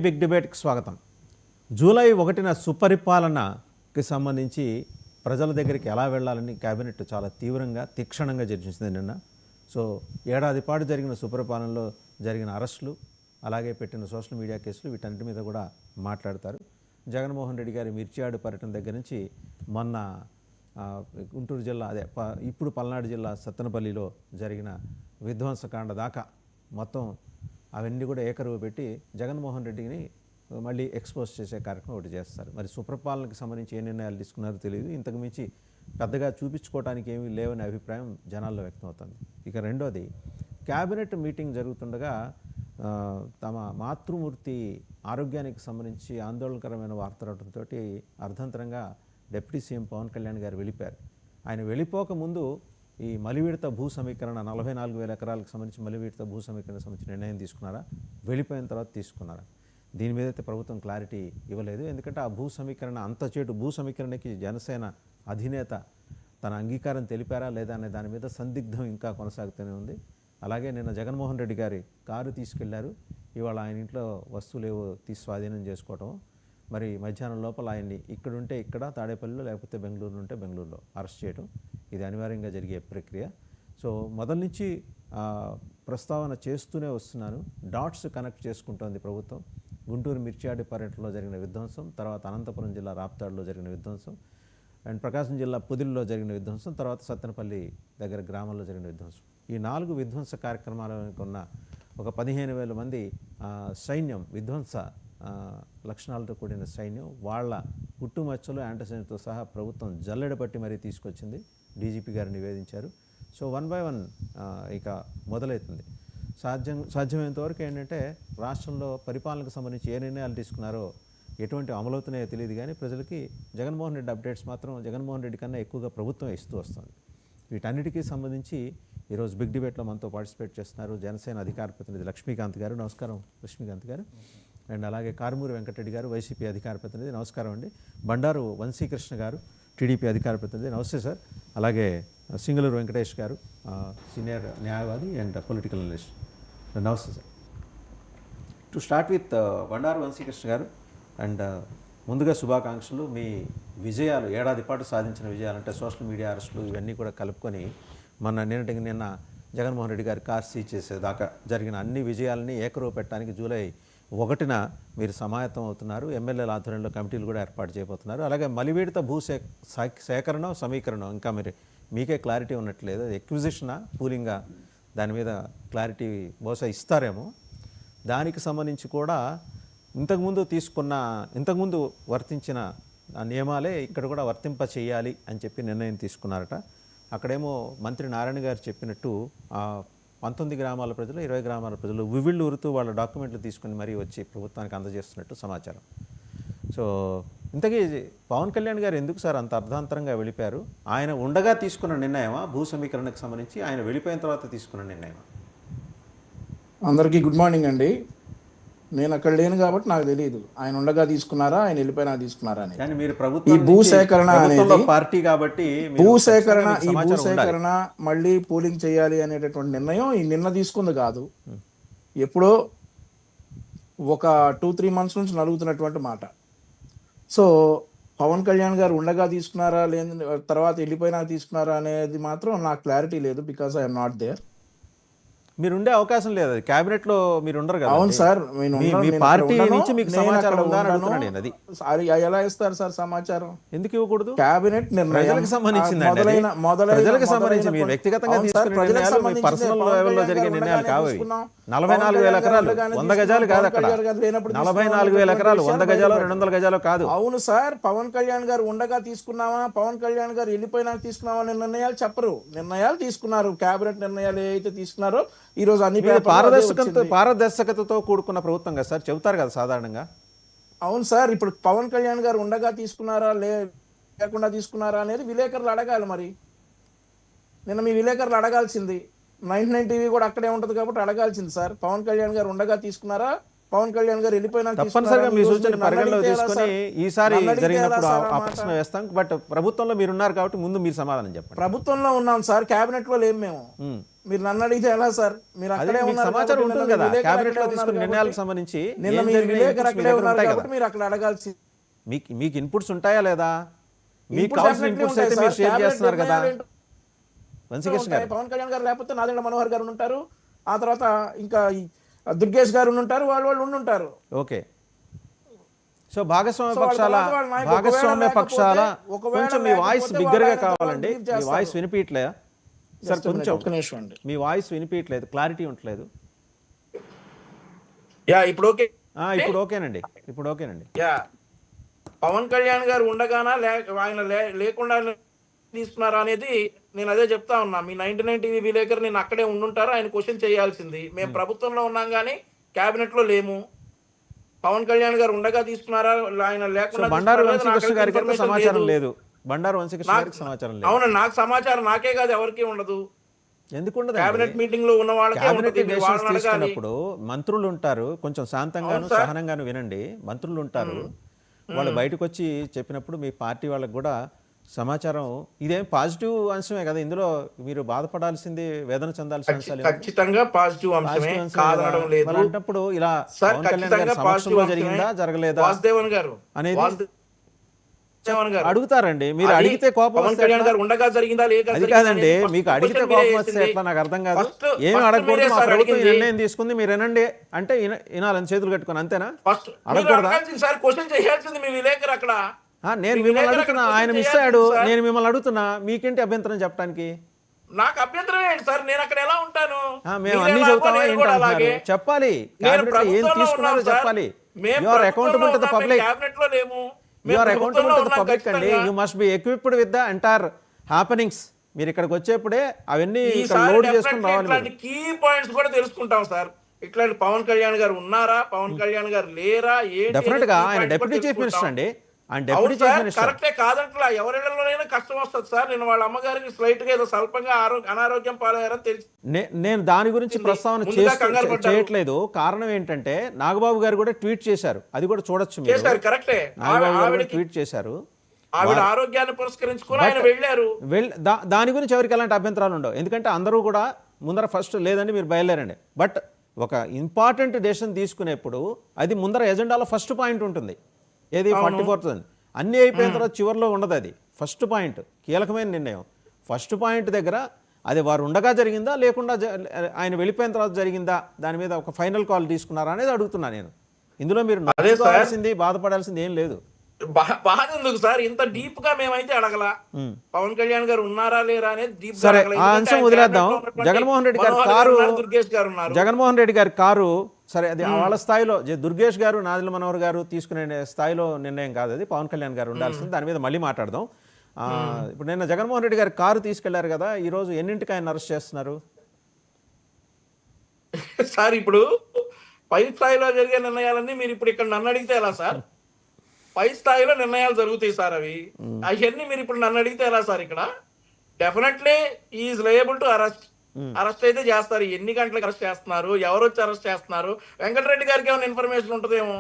Big డిబేట్కి స్వాగతం. July 1న సుపరిపాలనకి సంబంధించి ప్రజల దగ్గరికి ఎలా వెళ్ళాలని కేబినెట్ చాలా తీవ్రంగా తీక్షణంగా చర్చించింది నిన్న. సో ఏడాది పాటు జరిగిన సుపరిపాలనలో జరిగిన అరెస్టులు, అలాగే పెట్టిన సోషల్ మీడియా కేసులు, వీటన్నిటి మీద కూడా మాట్లాడతారు. జగన్మోహన్ రెడ్డి గారి మిర్చియాడు పర్యటన దగ్గర నుంచి మొన్న గుంటూరు జిల్లా ఇప్పుడు పల్నాడు జిల్లా సత్తెనపల్లిలో జరిగిన విధ్వంసకాండ దాకా మొత్తం అవన్నీ కూడా ఏకరువు పెట్టి జగన్మోహన్ రెడ్డిని మళ్ళీ ఎక్స్పోజ్ చేసే కార్యక్రమం ఒకటి చేస్తారు. మరి సుప్రపాలనకు సంబంధించి ఏ నిర్ణయాలు తీసుకున్నారో తెలియదు. ఇంతకు మించి పెద్దగా చూపించుకోవడానికి ఏమీ లేవనే అభిప్రాయం జనాల్లో వ్యక్తం అవుతుంది. ఇక రెండోది, క్యాబినెట్ మీటింగ్ జరుగుతుండగా తమ మాతృమూర్తి ఆరోగ్యానికి సంబంధించి ఆందోళనకరమైన వార్త రావడంతో అర్ధంతరంగా డిప్యూటీ సీఎం పవన్ కళ్యాణ్ గారు వెళ్ళిపోయారు. ఆయన వెళ్ళిపోకముందు ఈ మలివిడత భూ సమీకరణ 44,000 ఎకరాలకు సంబంధించి మలివిడత భూ సమీకరణ సంబంధించి నిర్ణయం తీసుకున్నారా, వెళ్ళిపోయిన తర్వాత తీసుకున్నారా? దీని మీద అయితే ప్రభుత్వం క్లారిటీ ఇవ్వలేదు. ఎందుకంటే ఆ భూ సమీకరణ భూ సమీకరణకి జనసేన అధినేత తన అంగీకారం తెలిపారా లేదా అనే దాని మీద సందిగ్ధం ఇంకా కొనసాగుతూనే ఉంది. అలాగే నిన్న జగన్మోహన్ రెడ్డి గారి కారు తీసుకెళ్లారు. ఇవాళ ఆయన ఇంట్లో వస్తువులు ఏవో స్వాధీనం చేసుకోవటం, మరి మధ్యాహ్నం లోపల ఆయన్ని ఇక్కడుంటే ఇక్కడ తాడేపల్లిలో, లేకపోతే బెంగళూరు ఉంటే బెంగళూరులో అరెస్ట్ చేయడం, ఇది అనివార్యంగా జరిగే ప్రక్రియ. సో మొదటి నుంచి ప్రస్తావన చేస్తూనే వస్తున్నాను. డాట్స్ కనెక్ట్ చేసుకుంటోంది ప్రభుత్వం. గుంటూరు మిర్చియాడి పర్యటనలో జరిగిన విధ్వంసం, తర్వాత అనంతపురం జిల్లా రాప్తాడులో జరిగిన విధ్వంసం, అండ్ ప్రకాశం జిల్లా పొదిలిలో జరిగిన విధ్వంసం, తర్వాత సత్తెనపల్లి దగ్గర గ్రామాల్లో జరిగిన విధ్వంసం. ఈ 4 విధ్వంస కార్యక్రమాలకు ఉన్న ఒక 15,000 మంది సైన్యం, విధ్వంస లక్షణాలతో కూడిన సైన్యం, వాళ్ళ పుట్టుమచ్చలు యాంటసైన్తో సహా ప్రభుత్వం జల్లెడపట్టి మరీ తీసుకొచ్చింది. డీజీపీ గారు నివేదించారు. సో 1 by 1 ఇక మొదలవుతుంది. సాధ్యమైనంత వరకు ఏంటంటే రాష్ట్రంలో పరిపాలనకు సంబంధించి ఏ నిర్ణయాలు తీసుకున్నారో, ఎటువంటి అమలవుతున్నాయో తెలియదు, కానీ ప్రజలకి జగన్మోహన్ రెడ్డి అప్డేట్స్ మాత్రం జగన్మోహన్ రెడ్డి కన్నా ఎక్కువగా ప్రభుత్వం ఇస్తూ వస్తుంది. వీటన్నిటికీ సంబంధించి ఈరోజు బిగ్ డిబేట్లో మనతో పార్టిసిపేట్ చేస్తున్నారు జనసేన అధికార ప్రతినిధి లక్ష్మీకాంత్ గారు. నమస్కారం లక్ష్మీకాంత్ గారు. అండ్ అలాగే కారుమూరి వెంకటరెడ్డి గారు, వైసీపీ అధికార ప్రతినిధి. నమస్కారం అండి. బండారు వంశీకృష్ణ గారు, టీడీపీ అధికార ప్రతినిధి. నమస్తే సార్. అలాగే సింగళూరు వెంకటేష్ గారు, సీనియర్ న్యాయవాది అండ్ పొలిటికల్ అనలిస్ట్. నమస్తే sir. To start with Bandaru Vamsikrishna garu, and ముందుగా శుభాకాంక్షలు. మీ విజయాలు, ఏడాది పాటు సాధించిన విజయాలు, అంటే సోషల్ మీడియా అరెస్టులు ఇవన్నీ కూడా కలుపుకొని నిన్న జగన్మోహన్ రెడ్డి గారు కార్ సీజ్ చేసేదాకా జరిగిన అన్ని విజయాలని ఏకరువు పెట్టడానికి జూలై 1న మీరు సమాయత్తం అవుతున్నారు. ఎమ్మెల్యేల ఆధ్వర్యంలో కమిటీలు కూడా ఏర్పాటు చేయబోతున్నారు. అలాగే మలివిడత భూ సేకరణ సమీకరణం ఇంకా మీకే క్లారిటీ ఉన్నట్లేదు. అది ఎక్విజిషనా, పూలింగా, దాని మీద క్లారిటీ బహుశా ఇస్తారేమో. దానికి సంబంధించి కూడా ఇంతకుముందు వర్తించిన నియమాలే ఇక్కడ కూడా వర్తింప చేయాలి అని చెప్పి నిర్ణయం తీసుకున్నారట. అక్కడేమో మంత్రి నారాయణ గారు చెప్పినట్టు 19 గ్రామాల ప్రజలు, 20 గ్రామాల ప్రజలు వివిళ్ళు ఊరుతూ వాళ్ళ డాక్యుమెంట్లు తీసుకుని మరీ వచ్చి ప్రభుత్వానికి అందజేస్తున్నట్టు సమాచారం. సో ఇంతకీ పవన్ కళ్యాణ్ గారు ఎందుకు సార్ అంత అర్ధాంతరంగా వెళ్ళిపోయారు? ఆయన ఉండగా తీసుకున్న నిర్ణయమా భూ సమీకరణకు సంబంధించి, ఆయన వెళ్ళిపోయిన తర్వాత తీసుకున్న నిర్ణయమా? అందరికీ గుడ్ మార్నింగ్ అండి. నేను అక్కడ లేను కాబట్టి నాకు తెలియదు ఆయన ఉండగా తీసుకున్నారా, ఆయన వెళ్ళిపోయినా తీసుకున్నారా అని. ఈ భూసేకరణ అనేది పార్టీ కాబట్టి భూసేకరణ మళ్ళీ పూలింగ్ చేయాలి అనేటటువంటి నిర్ణయం నిన్న తీసుకుంది కాదు, ఎప్పుడో ఒక 2-3 months నుంచి నలుగుతున్నటువంటి మాట. సో పవన్ కళ్యాణ్ గారు ఉండగా తీసుకున్నారా, లేదు తర్వాత వెళ్ళిపోయినా తీసుకున్నారా అనేది మాత్రం నాకు క్లారిటీ లేదు, బికాస్ ఐఎమ్ నాట్ దేర్. మీరు ఉండే అవకాశం లేదు, క్యాబినెట్ లో మీరు ఉండరు కదా. అవును సార్, పార్టీ నుంచి మీకు సమాచారం ఉందా అని అడుగుతున్నాను. అది ఎలా ఇస్తారు సార్ సమాచారం? ఎందుకు ఇవ్వకూడదు? క్యాబినెట్ ప్రజలకు సంబంధించింది, ప్రజలకు సంబంధించి మీరు వ్యక్తిగతంగా తీసుకునే నిర్ణయాలు, మీ పర్సనల్ లెవెల్లో జరిగే నిర్ణయాలు కావు. 44,000 ఎకరాలు 100 గజాలు కాదు అక్కడ. 44,000 ఎకరాలు 100 గజాలు 200 గజాలు కాదు. అవును సార్, పవన్ కళ్యాణ్ గారు ఉండగా తీసుకున్నావా, పవన్ కళ్యాణ్ గారు వెళ్ళిపోయినా తీసుకున్నావా అనే నిర్ణయాలు చెప్పరు. నిర్ణయాలు తీసుకున్నారు, క్యాబినెట్ నిర్ణయాలు ఏవైతే తీసుకున్నారో ఈ రోజు అన్ని పారదర్శకతతో కూడుకున్న ప్రభుత్వం కదా సార్, చెబుతారు కదా సాధారణంగా. అవును సార్, ఇప్పుడు పవన్ కళ్యాణ్ గారు ఉండగా తీసుకున్నారా లేకుండా తీసుకున్నారా అనేది విలేకరులు అడగాలి. మరి నిన్న మీ విలేకరులు అడగాల్సింది, 99 టీవీ కూడా అక్కడే ఉంటది కాబట్టి అడగాల్సింది సార్. పవన్ కళ్యాణ్ గారు ఉండగా తీసుకున్నారా, పవన్ కళ్యాణ్ గారు వెళ్ళిపోయినా తప్పనిసరిగా మీ సూచన పరిగణలో తీసుకొని ఈసారి జరిగినప్పుడు ఆ ప్రశ్న వేస్తాం. బట్ ప్రభుత్వంలో మీరున్నారు కాబట్టి ముందు మీరు సమాధానం చెప్పండి. ప్రభుత్వంలో ఉన్నాం సార్, క్యాబినెట్ లో లేము మేము. మీరు నన్ను అడిగితే ఎలా సార్? మీరు అదే అక్కడే మీకు ఉన్నారు సమాచారం కాబట్టి, ఉంటుంది నిన్న కదా, మీ విలేకరు క్యాబినెట్ లో అక్కడే తీసుకున్న ఉన్నారు నిర్ణయాలకు కాబట్టి, సంబంధించి నిన్న ఏం మీ జరిగినాయి విలేకరు inputs మీ అక్కడే దగ్గర ఉన్నారు ఉంటాయి కదా. కాబట్టి మీరు అక్కడ అడగాల్సి మీకు ఇన్పుట్స్ ఉంటాయా లేదా? మీకు Inputs కావాల్సిన definitely ఇన్పుట్స్ ఉంటాయి అయితే మీరు సార్. షేర్ Cabinet చేస్తున్నారు కదా నిర్ణయాలు ఏంటో వంశీకృష్ణ ఉంటాయి. గారు. పవన్ కళ్యాణ్ గారు లేకపోతే నాదెండ్ల మనోహర్ గారు ఉంటారు, ఆ తర్వాత ఇంకా ఈ దుర్గేష్ గారు ఉంటారు, వాళ్ళు ఉండుంటారు. ఓకే. సో భాగస్వామ్య సో వాళ్ళ పక్షాల తర్వాత వాళ్ళ నాయకులు భాగస్వామ్య ఒకవేళ పక్షాల ఒకవేళ కొంచెం మీ వాయిస్ లేకపోతే బిగ్గరగా వాళ్ళు కావాలండి. ఆయన మీ తర్వాత వాయిస్ brief వినిపించలే సార్, Just a minute, కొంచెం ఒక్క నిమిషం అండి. మీ వాయిస్ వినిపించలేదు, క్లారిటీ ఉండలేదు. యా ఇప్పుడు ఓకే. ఇప్పుడు ఓకేనండి, ఇప్పుడు ఓకేనండి. యా పవన్ కళ్యాణ్ గారు ఉండగానా ఆయన లేకుండా తీసుకున్నారా అనేది నేను అదే చెప్తా ఉన్నా. మీ 99 టీవీ విలేకరు నేను అక్కడే ఉండుంటారు, ఆయన క్వశ్చన్ చేయాల్సింది. మేము ప్రభుత్వంలో ఉన్నాం కానీ కేబినెట్ లో లేము. పవన్ కళ్యాణ్ గారు ఉండగా తీసుకున్నారా, ఆయన సో లేకుండా బండారు తీసుకున్నారా వంశీకృష్ణ నాకైతే గారికి అయితే information సమాచారం లేదు. లేదు. బండారు వంశీకృష్ణ గారికి సమాచారం లేదు. అవును, నాకు సమాచారం నాకే కాదు, ఎవరికి ఉండదు. ఎందుకు ఉండదు? కేబినెట్ మీటింగ్ లో ఉన్న వాళ్ళకే క్యాబినెట్ ఉంటుంది. మీరు డెసిషన్స్ వాళ్ళని అడగాలి. తీసుకున్నప్పుడు మంత్రులు ఉంటారు, కొంచెం శాంతంగాను సహనంగాను వినండి. మంత్రులు ఉంటారు, వాళ్ళు బయటకు వచ్చి చెప్పినప్పుడు మీ పార్టీ వాళ్ళకి కూడా సమాచారం. ఇదేం పాజిటివ్ అంశమే కదా, ఇందులో మీరు బాధపడాల్సింది, వేదన చెందాల్సిన అంశాలు ఖచ్చితంగా పాజిటివ్ అంశమే, కాదనడం లేదు. అలాంటప్పుడు ఇలా పవన్ కళ్యాణ్ గారి సమక్షంలో జరిగిందా జరగలేదా వాసుదేవన్ గారు అనేది అడుగుతారండి. మీరు అడిగితే కోపం పవన్ వస్తే కళ్యాణ్ ఎట్లా? గారు ఉండగా జరిగిందా లేక అది కాదండి, మీకు అడిగితే కోపం వస్తే ఎట్లా నాకు అర్థం కాదు. ఏమి అడగకూడదు, మా ప్రభుత్వం ఈ నిర్ణయం తీసుకుంది మీరు వినండి అంటే వినాలని చేతులు కట్టుకొని అంతేనా? అడగకూడదా? సార్ క్వశ్చన్ చేయాల్సింది మీ విలేకరు అక్కడ. నేను మిమ్మల్ని అడుగుతున్నా, ఆయన మిస్ అయ్యాడు, నేను మిమ్మల్ని అడుగుతున్నా, మీకేంటి అభ్యంతరం చెప్పడానికి? నాకు అభ్యంతరం ఏంటి సార్, నేను అక్కడ ఎలా ఉంటాను? మేము అన్ని చెబుతామా ఏంటంటున్నారు? చెప్పాలి, క్యాబినెట్ లో ఏం తీసుకున్నారో చెప్పాలి. You are accountable to the public. Cabinet లో లేము. You are accountable to the public అండి. You must be equipped with the entire happenings. మీరు ఇక్కడికి వచ్చేప్పుడే అవన్నీ ఇక్కడ లోడ్ చేసుకుని రావాలి. ఇట్లాంటి కీ పాయింట్స్ కూడా తెలుసుకుంటాం సార్. ఇట్లాంటి పవన్ కళ్యాణ్ గారు ఉన్నారా, పవన్ కళ్యాణ్ గారు లేరా, డెఫినెట్ గా ఆయన డిప్యూటీ చీఫ్ మినిస్టర్ అండి. ఆయన డిప్యూటీ చీఫ్ మినిస్టర్. కరెక్టే, కాదంట్లా. ఎవరిళ్ళలోనైనా కష్టం వస్తుంది సార్. నేను వాళ్ళ అమ్మగారికి స్లైట్ గా ఏదో స్వల్పంగా అనారోగ్యం పాలయ్యారని తెలిసి నేను దాని గురించి ప్రస్తావన చేయట్లేదు. కారణం ఏంటంటే నాగబాబు గారు కూడా ట్వీట్ చేశారు, అది కూడా చూడొచ్చు మీరు. కరెక్టే, నాగబాబు గారు ట్వీట్ చేశారు, ఆవిడ ఆరోగ్యాన్ని పురస్కరించుకొని ఆయన వెళ్ళారు. దాని గురించి ఎవరికి ఎలాంటి అభ్యంతరాలు ఉండవు, ఎందుకంటే అందరూ కూడా ముందర ఫస్ట్ లేదండి మీరు బయలుదేరండి. బట్ ఒక ఇంపార్టెంట్ డెసిషన్ తీసుకునేప్పుడు అది ముందర ఎజెండాలో ఫస్ట్ పాయింట్ ఉంటుంది. ఏది 44,000 అన్నీ అయిపోయిన తర్వాత చివరిలో ఉండదు. అది ఫస్ట్ పాయింట్, కీలకమైన నిర్ణయం. ఫస్ట్ పాయింట్ దగ్గర అది వారు ఉండగా జరిగిందా లేకుండా ఆయన వెళ్ళిపోయిన తర్వాత జరిగిందా, దాని మీద ఒక ఫైనల్ కాల్ తీసుకున్నారా అనేది అడుగుతున్నా నేను. ఇందులో మీరు నచ్చుకోవాల్సింది, బాధపడాల్సింది ఏం లేదు. బాధ ఎందుకు సార్, ఇంత డీప్ గా మేమైతే అడగల. పవన్ కళ్యాణ్ గారు ఉన్నారా లేరా అనేది డీప్. సరే, ఆ అంశం వదిలేద్దాం. జగన్మోహన్ రెడ్డి గారి కారు, జగన్మోహన్ రెడ్డి గారి కారు సరే, అది వాళ్ళ స్థాయిలో దుర్గేష్ గారు, నాదెండ్ల మనోహర్ గారు తీసుకునే స్థాయిలో నిర్ణయం కాదు, అది పవన్ కళ్యాణ్ గారు ఉండాల్సింది. దాని మీద మళ్ళీ మాట్లాడదాం. ఇప్పుడు నిన్న జగన్మోహన్ రెడ్డి గారి కారు తీసుకెళ్లారు కదా, ఈ రోజు ఎన్నింటికి ఆయన అరెస్ట్ చేస్తున్నారు సార్? ఇప్పుడు పై స్థాయిలో జరిగే నిర్ణయాలన్నీ మీరు ఇప్పుడు ఇక్కడ నన్ను అడిగితే ఎలా సార్? పై స్థాయిలో నిర్ణయాలు జరుగుతాయి సార్, అవి అవన్నీ మీరు ఇప్పుడు నన్ను అడిగితే ఎలా సార్? ఇక్కడ definitely is liable to arrest అయితే చేస్తారు. ఎన్ని గంటలకు అరెస్ట్ చేస్తున్నారు, ఎవరు వచ్చి అరెస్ట్ చేస్తున్నారు, వెంకటరెడ్డి గారికి ఏమైనా ఇన్ఫర్మేషన్ ఉంటుందేమో.